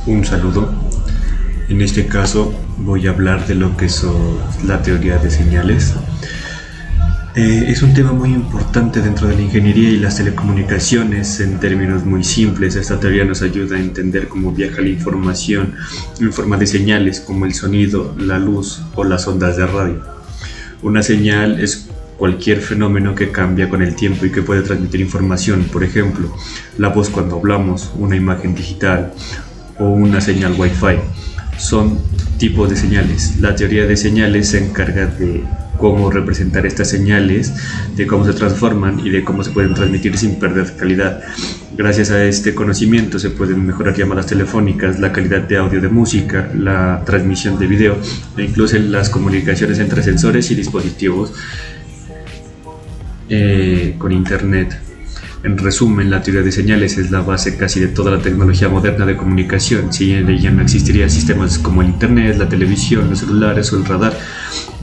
Un saludo. En este caso voy a hablar de lo que es la teoría de señales. Es un tema muy importante dentro de la ingeniería y las telecomunicaciones. En términos muy simples, esta teoría nos ayuda a entender cómo viaja la información en forma de señales como el sonido, la luz o las ondas de radio. Una señal es cualquier fenómeno que cambia con el tiempo y que puede transmitir información, por ejemplo, la voz cuando hablamos, una imagen digital o una señal Wi-Fi. Son tipos de señales. La teoría de señales se encarga de cómo representar estas señales, de cómo se transforman y de cómo se pueden transmitir sin perder calidad. Gracias a este conocimiento se pueden mejorar llamadas telefónicas, la calidad de audio de música, la transmisión de video e incluso las comunicaciones entre sensores y dispositivos con internet. En resumen, la teoría de señales es la base casi de toda la tecnología moderna de comunicación. Sin ella no existirían sistemas como el internet, la televisión, los celulares o el radar.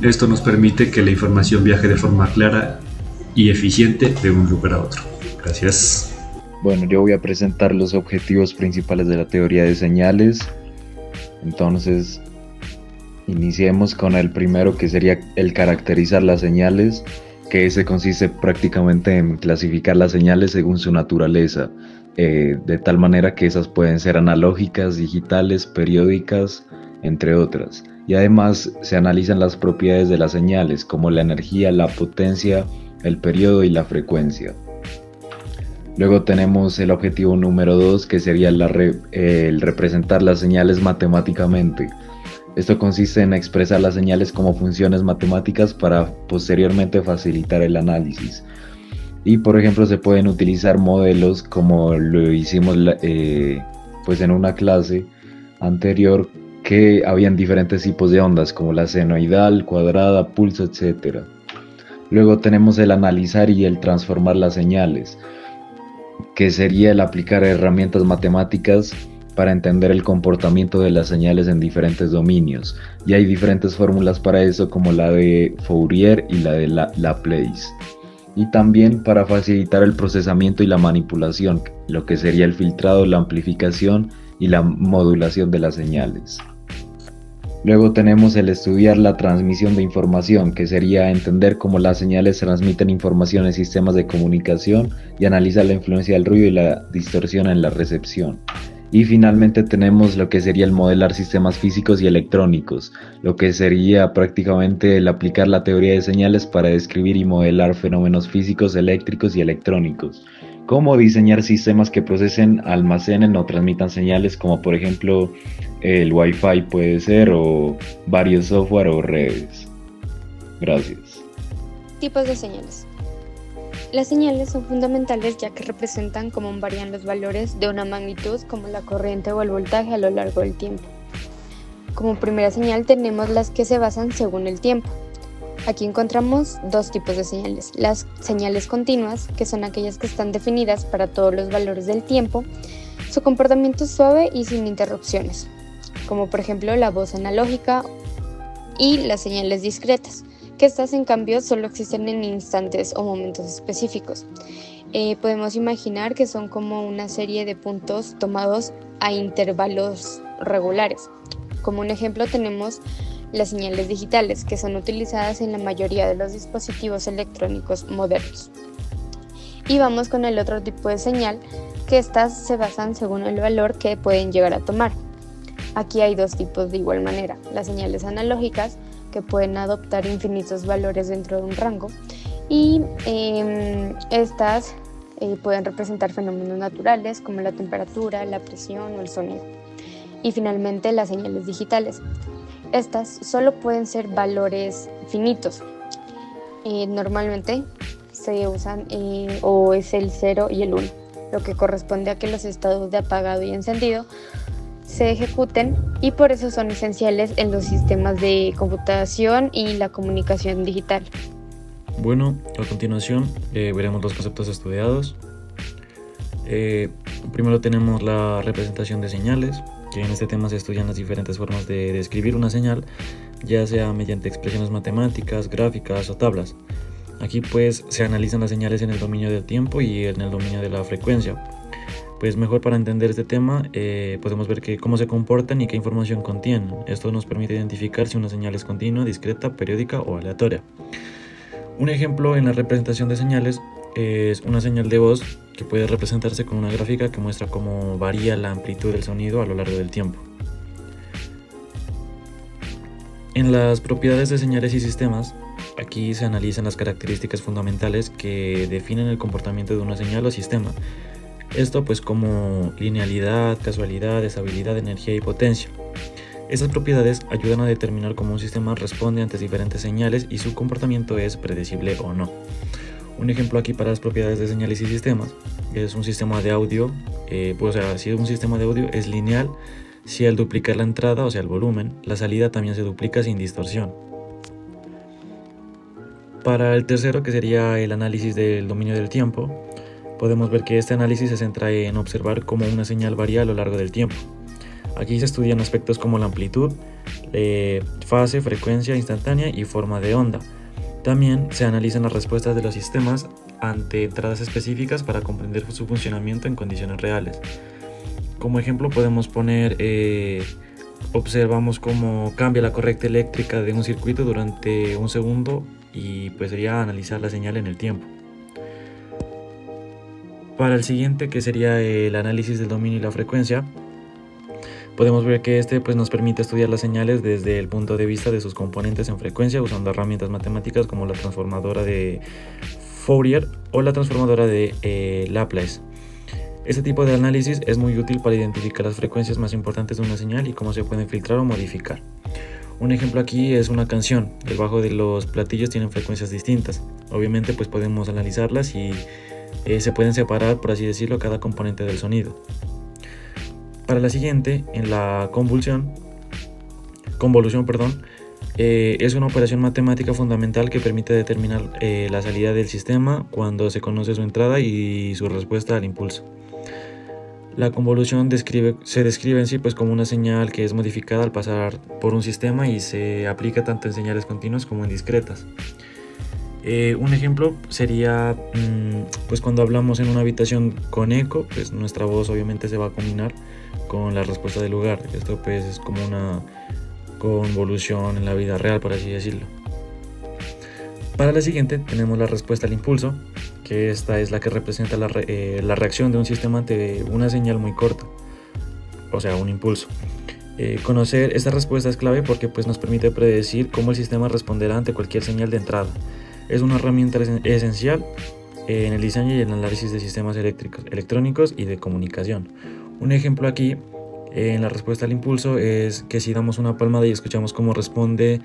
Esto nos permite que la información viaje de forma clara y eficiente de un lugar a otro. Gracias. Bueno, yo voy a presentar los objetivos principales de la teoría de señales. Entonces, iniciemos con el primero, que sería el caracterizar las señales, que ese consiste prácticamente en clasificar las señales según su naturaleza, de tal manera que esas pueden ser analógicas, digitales, periódicas, entre otras. Y además se analizan las propiedades de las señales, como la energía, la potencia, el periodo y la frecuencia. Luego tenemos el objetivo número 2, que sería el representar las señales matemáticamente. Esto consiste en expresar las señales como funciones matemáticas para posteriormente facilitar el análisis. Y por ejemplo se pueden utilizar modelos como lo hicimos pues en una clase anterior, que habían diferentes tipos de ondas como la senoidal, cuadrada, pulso, etc. Luego tenemos el analizar y el transformar las señales, que sería el aplicar herramientas matemáticas para entender el comportamiento de las señales en diferentes dominios. Y hay diferentes fórmulas para eso, como la de Fourier y la de Laplace. Y también para facilitar el procesamiento y la manipulación, lo que sería el filtrado, la amplificación y la modulación de las señales. Luego tenemos el estudiar la transmisión de información, que sería entender cómo las señales transmiten información en sistemas de comunicación y analizar la influencia del ruido y la distorsión en la recepción. Y finalmente tenemos lo que sería el modelar sistemas físicos y electrónicos, lo que sería prácticamente el aplicar la teoría de señales para describir y modelar fenómenos físicos, eléctricos y electrónicos, como diseñar sistemas que procesen, almacenen o transmitan señales, como por ejemplo el Wi-Fi puede ser, o varios software o redes. Gracias. Tipos de señales. Las señales son fundamentales ya que representan cómo varían los valores de una magnitud, como la corriente o el voltaje, a lo largo del tiempo. Como primera señal tenemos las que se basan según el tiempo. Aquí encontramos dos tipos de señales: las señales continuas, que son aquellas que están definidas para todos los valores del tiempo. Su comportamiento es suave y sin interrupciones, como por ejemplo la voz analógica, y las señales discretas, que estas en cambio solo existen en instantes o momentos específicos. Podemos imaginar que son como una serie de puntos tomados a intervalos regulares. Como un ejemplo tenemos las señales digitales, que son utilizadas en la mayoría de los dispositivos electrónicos modernos. Y vamos con el otro tipo de señal, que estas se basan según el valor que pueden llegar a tomar. Aquí hay dos tipos de igual manera: las señales analógicas, que pueden adoptar infinitos valores dentro de un rango, y estas pueden representar fenómenos naturales como la temperatura, la presión o el sonido. Y finalmente las señales digitales. Estas solo pueden ser valores finitos. Normalmente se usan o es el 0 y el 1, lo que corresponde a que los estados de apagado y encendido se ejecuten, y por eso son esenciales en los sistemas de computación y la comunicación digital. Bueno, a continuación veremos los conceptos estudiados. Primero tenemos la representación de señales, que en este tema se estudian las diferentes formas de describir una señal, ya sea mediante expresiones matemáticas, gráficas o tablas. Aquí pues se analizan las señales en el dominio del tiempo y en el dominio de la frecuencia. Pues mejor para entender este tema podemos ver cómo se comportan y qué información contienen. Esto nos permite identificar si una señal es continua, discreta, periódica o aleatoria. Un ejemplo en la representación de señales es una señal de voz que puede representarse con una gráfica que muestra cómo varía la amplitud del sonido a lo largo del tiempo. En las propiedades de señales y sistemas, aquí se analizan las características fundamentales que definen el comportamiento de una señal o sistema. Esto pues como linealidad, casualidad, estabilidad, energía y potencia. Estas propiedades ayudan a determinar cómo un sistema responde ante diferentes señales y su comportamiento es predecible o no. Un ejemplo aquí para las propiedades de señales y sistemas es un sistema de audio, si un sistema de audio es lineal, si al duplicar la entrada, o sea el volumen, la salida también se duplica sin distorsión. Para el tercero, que sería el análisis del dominio del tiempo, podemos ver que este análisis se centra en observar cómo una señal varía a lo largo del tiempo. Aquí se estudian aspectos como la amplitud, fase, frecuencia instantánea y forma de onda. También se analizan las respuestas de los sistemas ante entradas específicas para comprender su funcionamiento en condiciones reales. Como ejemplo podemos poner, observamos cómo cambia la corriente eléctrica de un circuito durante un segundo y pues sería analizar la señal en el tiempo. Para el siguiente, que sería el análisis del dominio y la frecuencia, podemos ver que pues nos permite estudiar las señales desde el punto de vista de sus componentes en frecuencia usando herramientas matemáticas como la transformadora de Fourier o la transformadora de Laplace. Este tipo de análisis es muy útil para identificar las frecuencias más importantes de una señal y cómo se pueden filtrar o modificar. Un ejemplo aquí es una canción. El bajo de los platillos tienen frecuencias distintas. Obviamente pues podemos analizarlas y se pueden separar, por así decirlo, cada componente del sonido. Para la siguiente, en la convolución, es una operación matemática fundamental que permite determinar la salida del sistema cuando se conoce su entrada y su respuesta al impulso. La convolución se describe en sí pues como una señal que es modificada al pasar por un sistema y se aplica tanto en señales continuas como en discretas. Un ejemplo sería pues cuando hablamos en una habitación con eco, pues nuestra voz obviamente se va a combinar con la respuesta del lugar. Esto pues es como una convolución en la vida real, por así decirlo. Para la siguiente tenemos la respuesta al impulso, que esta es la que representa la reacción de un sistema ante una señal muy corta, o sea, un impulso. Conocer esta respuesta es clave porque pues nos permite predecir cómo el sistema responderá ante cualquier señal de entrada. Es una herramienta esencial en el diseño y el análisis de sistemas electrónicos y de comunicación. Un ejemplo aquí en la respuesta al impulso es que si damos una palmada y escuchamos cómo responde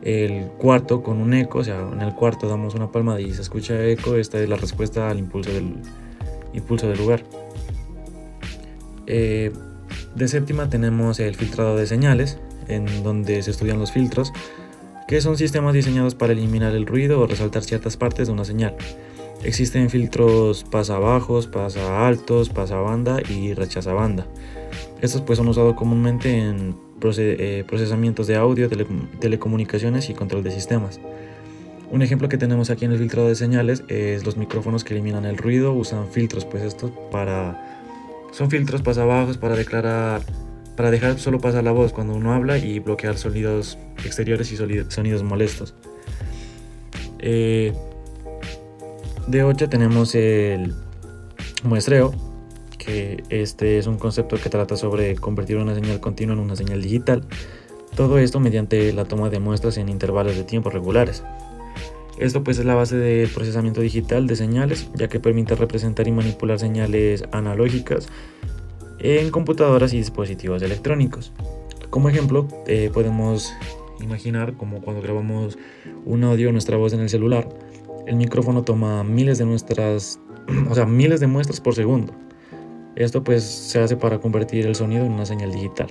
el cuarto con un eco, o sea, en el cuarto damos una palmada y se escucha eco, esta es la respuesta al impulso del lugar. De séptima tenemos el filtrado de señales, en donde se estudian los filtros, que son sistemas diseñados para eliminar el ruido o resaltar ciertas partes de una señal. Existen filtros pasabajos, pasaaltos, pasabanda y rechazabanda. Estos pues son usados comúnmente en procesamientos de audio, telecomunicaciones y control de sistemas. Un ejemplo que tenemos aquí en el filtrado de señales es los micrófonos que eliminan el ruido, usan filtros, pues estos son filtros pasabajos para dejar solo pasar la voz cuando uno habla y bloquear sonidos exteriores y sonidos molestos. De 8 tenemos el muestreo, que este es un concepto que trata sobre convertir una señal continua en una señal digital. Todo esto mediante la toma de muestras en intervalos de tiempo regulares. Esto pues es la base del procesamiento digital de señales, ya que permite representar y manipular señales analógicas en computadoras y dispositivos electrónicos. Como ejemplo, podemos imaginar como cuando grabamos un audio, nuestra voz en el celular, el micrófono toma miles de muestras por segundo. Esto pues se hace para convertir el sonido en una señal digital.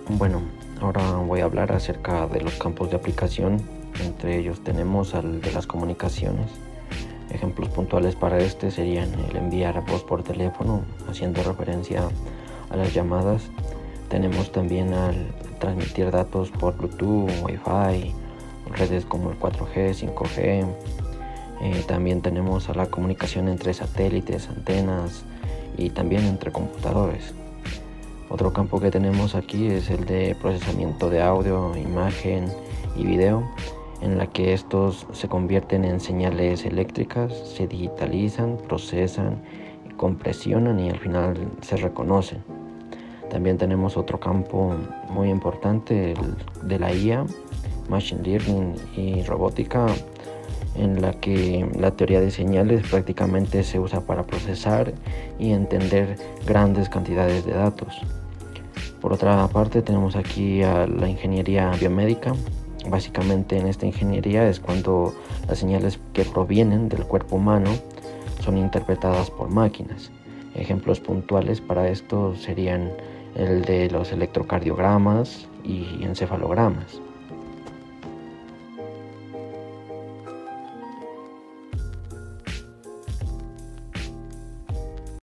Bueno, ahora voy a hablar acerca de los campos de aplicación. Entre ellos tenemos al de las comunicaciones. Ejemplos puntuales para este serían el enviar voz por teléfono, haciendo referencia a las llamadas. Tenemos también al transmitir datos por Bluetooth, Wi-Fi, redes como el 4G, 5G. También tenemos a la comunicación entre satélites, antenas y también entre computadores. Otro campo que tenemos aquí es el de procesamiento de audio, imagen y video, en la que estos se convierten en señales eléctricas, se digitalizan, procesan, compresionan y al final se reconocen. También tenemos otro campo muy importante, el de la IA, Machine Learning y robótica, en la que la teoría de señales prácticamente se usa para procesar y entender grandes cantidades de datos. Por otra parte tenemos aquí a la ingeniería biomédica. Básicamente en esta ingeniería es cuando las señales que provienen del cuerpo humano son interpretadas por máquinas. Ejemplos puntuales para esto serían el de los electrocardiogramas y encefalogramas.